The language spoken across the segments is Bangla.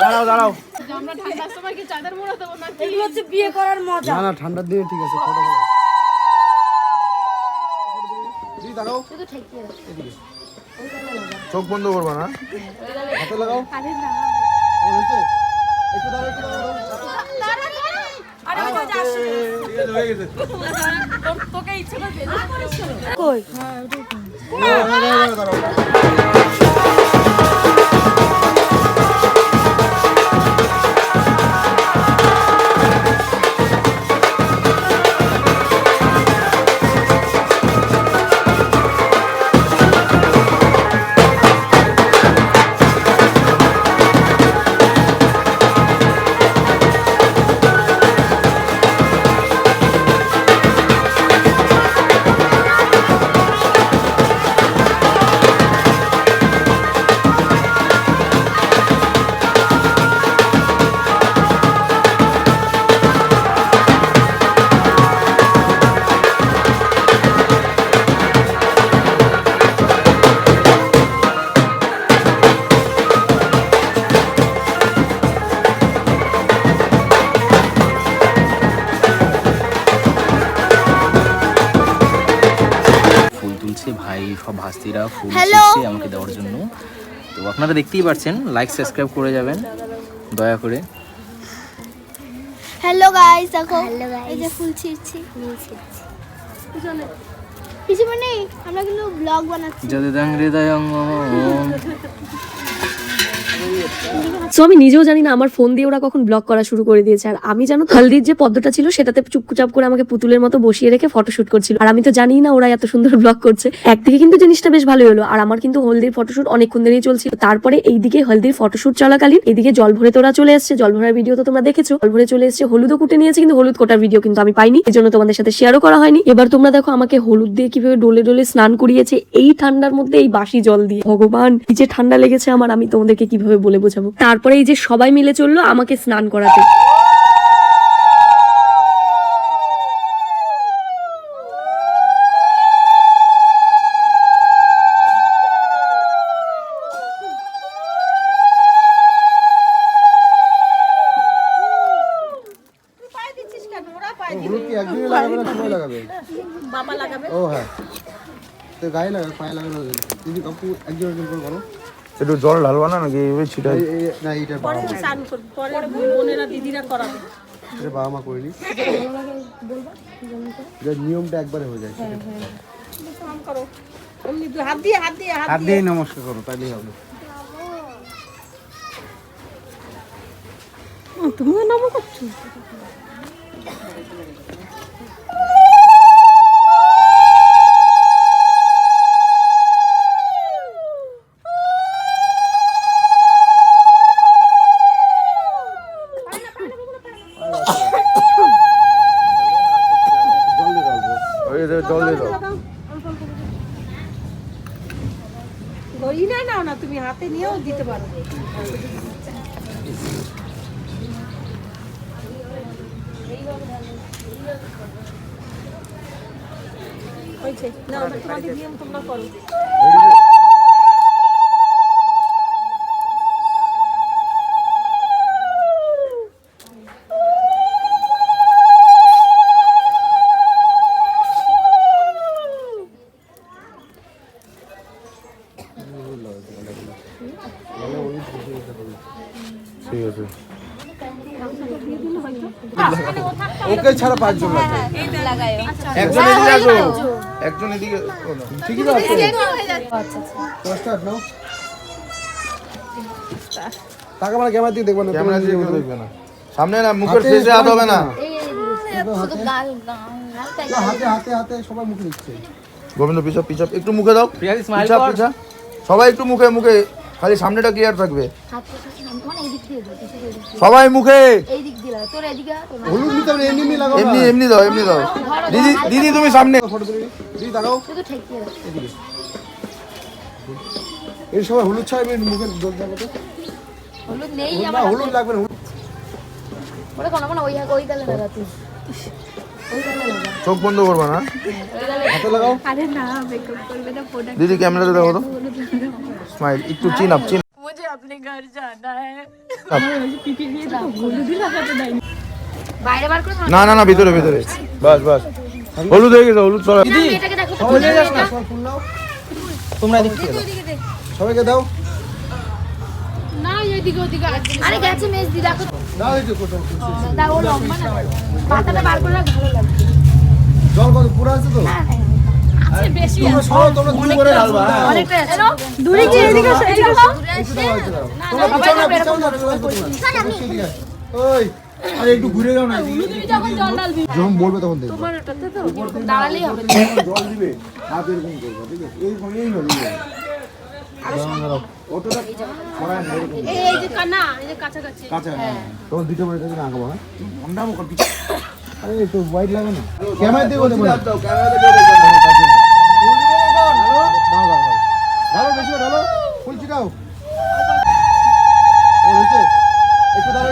দাঁড়াও দাঁড়াও। আমরা ঠান্ডার সময় কি চাদর মোড়া দেবো না? এগুলো হচ্ছে বিয়ে করার মজা। না না ঠান্ডার দিনে ঠিক আছে, ফটো ফটো দিদি দাঁড়াও। শুধু ঠেকিয়ে দাও। এদিকে চোখ বন্ধ করবা না, হাতে লাগাও। আরে না, হয়েছে? একটু দাঁড়াও, একটু দাঁড়াও। আরে ওই যে আসছে। ঠিক আছে, হয়ে গেছে। তোকে ইচ্ছে করে বের করেছিল। কই? দাঁড়াও, দাঁড়াও। ভাই সব ভাস্তিরা ফুল দিচ্ছে আমাকে দেওয়ার জন্য। তো আপনারা দেখতেই পাচ্ছেন, লাইক সাবস্ক্রাইব করে যাবেন দয়া করে। হ্যালো গাইস, দেখো এই যে ফুল ছিঁড়ছি। কিছু মানে আমরা কিন্তু ব্লগ বানাচ্ছি। যদি দাং হৃদয়ং সো আমি নিজেও জানি না আমার ফোন দিয়ে ওরা কখন ব্লগ করা শুরু করে দিয়েছে। আর আমি জানো হলদির যে পদ্মটা ছিল সেটাতে চুপচাপ করে আমাকে পুতুলের মতো বসিয়ে রেখে ফটোশুট করছিল। আর আমি তো জানি না ওরা এত সুন্দর ব্লগ করছে। একদিকে কিন্তু জিনিসটা বেশ ভালোই হলো। আর আমার কিন্তু হলদির ফটোশুট অনেকক্ষণ ধরেই চলছিল। তারপরে এইদিকে হলদির ফটোশুট চলাকালীন এইদিকে জল ভরে তোরা চলে এসছে। জল ভরার ভিডিও তো তোমরা দেখেছো। জল ভরে চলে এসছে, হলুদও কুটে নিয়েছে, কিন্তু হলুদ কোটার ভিডিও কিন্তু আমি পাইনি, এই জন্য তোমাদের সাথে শেয়ারও করা হয়নি। এবার তোমরা দেখো আমাকে হলুদ দিয়ে কিভাবে ডলে ডলে স্নান করিয়েছে এই ঠান্ডার মধ্যে, এই বাসি জল দিয়ে। ভগবান, কি যে ঠান্ডা লেগেছে আমার, আমি তোমাদেরকে কিভাবে বলে বোঝাবো। তারপরে এই যে সবাই মিলে চললো আমাকে স্নান করাতে। হলুদ কি একদিনে লাগাবে না সময় লাগাবে? বাবা লাগাবে। ও হ্যাঁ, তো গায়ে লাগাবে, পায়ে লাগাবে না। দিদি কাকু একজন একজন করে করো। একটু জল ঢালবা না নাকি এইভাবে ছিটাই? না এইটা পরে স্নান করব, পরে বোনেরা দিদিরা করাবে। এটা বাবা মা করে নি, যে নিয়মটা একবারে হয়ে যায়। স্নান করো এমনি হাত দিয়ে হাত দিয়ে হাত দিয়ে নমস্কার করো, তাইলেই হবে। তুমিও নাম করছো? জল দিয়ে দাও। গড়ি না নাও না, তুমি হাতে নিয়েও দিতে পারো। হয়েছে না, তোমাদের নিয়ম তোমরা করো। ঠিক আছে, ওকে ছাড়া পাঁচজন লাগবে। একজন এদিকে আসো, একজন এদিকে। ঠিকই তো আছে। আচ্ছা নাও। টাকা মানে ক্যামেরা দিয়ে দেখবে না, ক্যামেরা দিয়ে দেখবে না, সামনে না, মুখের ফেসে হাত হবে না। শুধু গাল হাতে হাতে হাতে সবাই মুখে নিচ্ছে। গোবিন্দ পিছাপ পিছাপ একটু মুখে দাও, পিছাপ পিছাপ সবাই একটু মুখে মুখে, খালি সামনেটা ক্লিয়ার থাকবে। সবাই মুখে হলুদ নিতে হবে, এমনি লাগাও, এমনি এমনি দাও, এমনি দাও। দিদি দিদি তুমি সামনে ফটো তুলে দিদি দাঁড়াও। এদিকে এই সবাই হলুদ ছাড়া মুখে জল দাও তো। হলুদ নেই না আমার, হলুদ লাগবে না। ওটা কোন না, ওই গালে লাগাতে। চোখ বন্ধ করবা না, হাতে লাগাও। আরে না, মেকআপ করবে না, প্রোডাক্ট। দিদি ক্যামেরাতে দেখো তো, স্মাইল একটু চিন আপ চিন। मुझे अपने বাইরে বার করে না না না ভিতরে ভিতরে বাস বাস হলুদ হয়ে গেছে হলুদ সবাই এটাকে দেখো সবাই নিয়ে যাস না সব ফুল নাও তোমরা এদিক থেকে দাও। সবাইকে দাও না এইদিকে ওদিকে আছে আরে গেছে মেজ দি দেখো দাও এই যে কোথাও দাও ও লম্বা না পাতাটা বার করে রাখ, ভালো লাগবে। জল কত পুরো আছে তো আছে বেশি তোমরা সব তোমরা দূর করে ঢালবা হ্যাঁ অনেকটা আছে দূরে কি এদিকে আসো, এদিকে আসো। একটু দাও একটু দাও তোমরা পিছাও না পিছাও না এদিকে আসো। ওই আরে একটু ঘুরে যাও না এদিকে। যখন জল ঢালবি যখন বলবে তখন দেখবে দাঁড়ালেই হবে। জল দিবে হাত এরকম করবে ঠিক আছে এইভাবে অতটা করায় না এরকম এই যে কানা এই যে কাছাকাছি কাঁচা তখন দুটো করে থেকে আঁকাবো হ্যাঁ ঠান্ডা মুখ পিছা আরে একটু হোয়াইট লাগে না ক্যামেরা দিয়ে বলতে বলো ক্যামেরা দিয়ে দাও বেশি ঢালো ফুল ছিটাও ও হইছে একটু দাও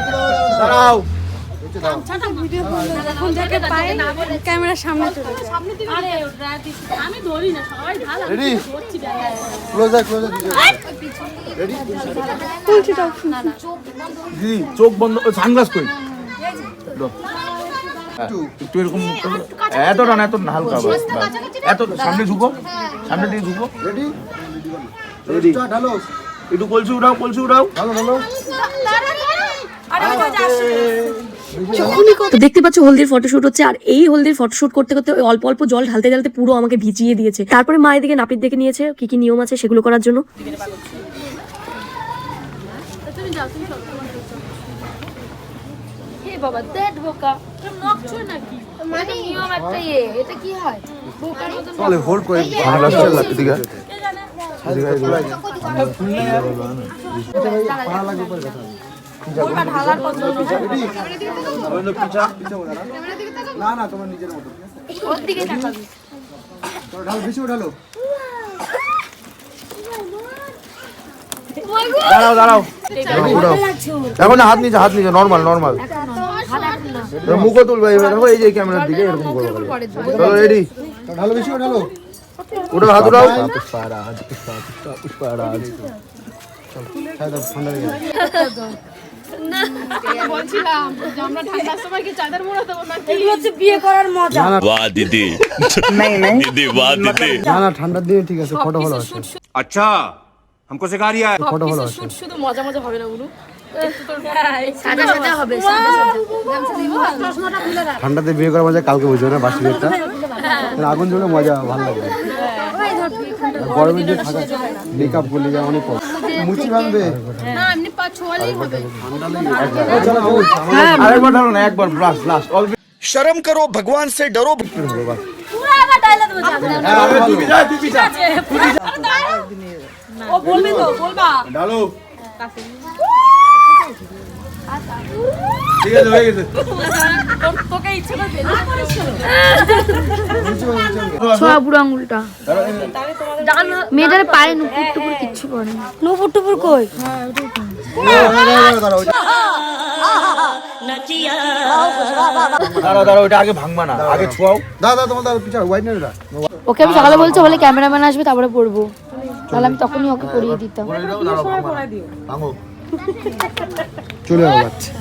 দাঁড়াও একটু দাও ফুল দেখে পাই ক্যামেরার সামনে চলে যায়। সামনে দিকে আরে আমি ধরি না সবাই ঢালা রেডি ধরছি ক্লোজার ক্লোজার রেডি ফুল ছিটাও দিদি চোখ বন্ধ সানগ্লাস কই একটু এরকম এতটা না এত হালকা বাস এত সামনে ঝুঁকো সামনে দিকে ঝুঁকো রেডি রেডি ঢালো একটু কলসি উঠাও ঢালো ঢালো তো দেখতে পাচ্ছ হলদির ফটোশুট হচ্ছে, আর এই হলদির ফটোশুট করতে করতে ওই অল্প অল্প জল ঢালতে ঢালতে পুরো আমাকে ভিজিয়ে দিয়েছে। তারপরে মায়ের দিকে নাপিত দেখে নিয়েছে কি কি নিয়ম আছে সেগুলো করার জন্য। তুমি যাও তুমি চলো এ বাবা দেখ বোকা তুমি নকছো নাকি মানে নিয়ম একটা এটা কি হয় বোকার মতো চলে হোল্ড করে সানগ্লাসটা লাগতে দিগা না না তোমার নিজের মতো ওর দিকে তাকাবি ঢালো বেশি ঢালো দাঁড়াও এখন হাত নিচে নর্মাল মুখও তুলবে দেখো এই যে ক্যামেরার দিকে এরকম করবো চলো রেডি ঢালো বেশি ঢালো ওটা হাত উঠাও পুষ্পারাজ ঠান্ডা লেগে বলছিলাম যে আমরা ঠান্ডার সময় কি চাদর মুড়ে দেবো না এগুলো হচ্ছে বিয়ে করার মজা। वाह दीदी दीदी वाह दीदी না ঠান্ডার দিনে ঠিক আছে ফটো ভালো আসে अच्छा हमको सिखा रिया है ফটো ভালো আসে শুধু মজা মজা হবে না গুলো সাদা সাদা হবে সাদা সাদা গামছা দিব চশমাটা খুলে রাখ। ঠান্ডাতে বিয়ে করার মজা কালকে বুঝবে না বাসি বিয়েটা আগুন জ্বলে মজা ভালো লাগবে গরমে যে থাকা মেকআপ করলে যা অনেক মুচি ভাঙবে না এমনি পা ছোয়ালেই হবে আরেকবার ঢালো না একবার লাস্ট অল शर्म करो भगवान से डरो পুরো আবার ডায়লগ দেবো তুই পিছা ও বলবে তো বলবা ঢালো ঠিক আছে হয়ে গেছে তোকে ইচ্ছে করে ছোয়া বুড়ো আঙুলটা মেয়েটার পায়ে নুপুর টুপুর কিচ্ছু করে না নুপুর টুপুর কই? দাঁড়াও ওটা আগে ভাঙবা না আগে ছোয়াও দাদা তোমার পিছা হোয়াইট না এটা ওকে আমি সকালে বলছি বলে ক্যামেরাম্যান আসবে তারপরে পড়বো, তাহলে আমি তখনই ওকে পড়িয়ে দিতাম। ভাঙো চলে যাবো বাচ্চা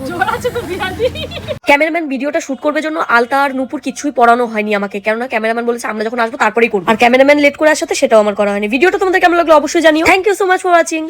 জোর আছে তো বিরাটি ক্যামেরাম্যান ভিডিওটা শুট করবে জন্য আলতা আর নুপুর কিছুই পড়ানো হয়নি আমাকে, কেননা ক্যামেরাম্যান বলেছে আমরা যখন আসবো তারপরেই করবো। আর ক্যামেরাম্যান লেট করে আসাতে সেটাও আমার করা হয়নি। ভিডিওটা তোমাদের কেমন লাগলো অবশ্যই জানিও। Thank you so much for watching.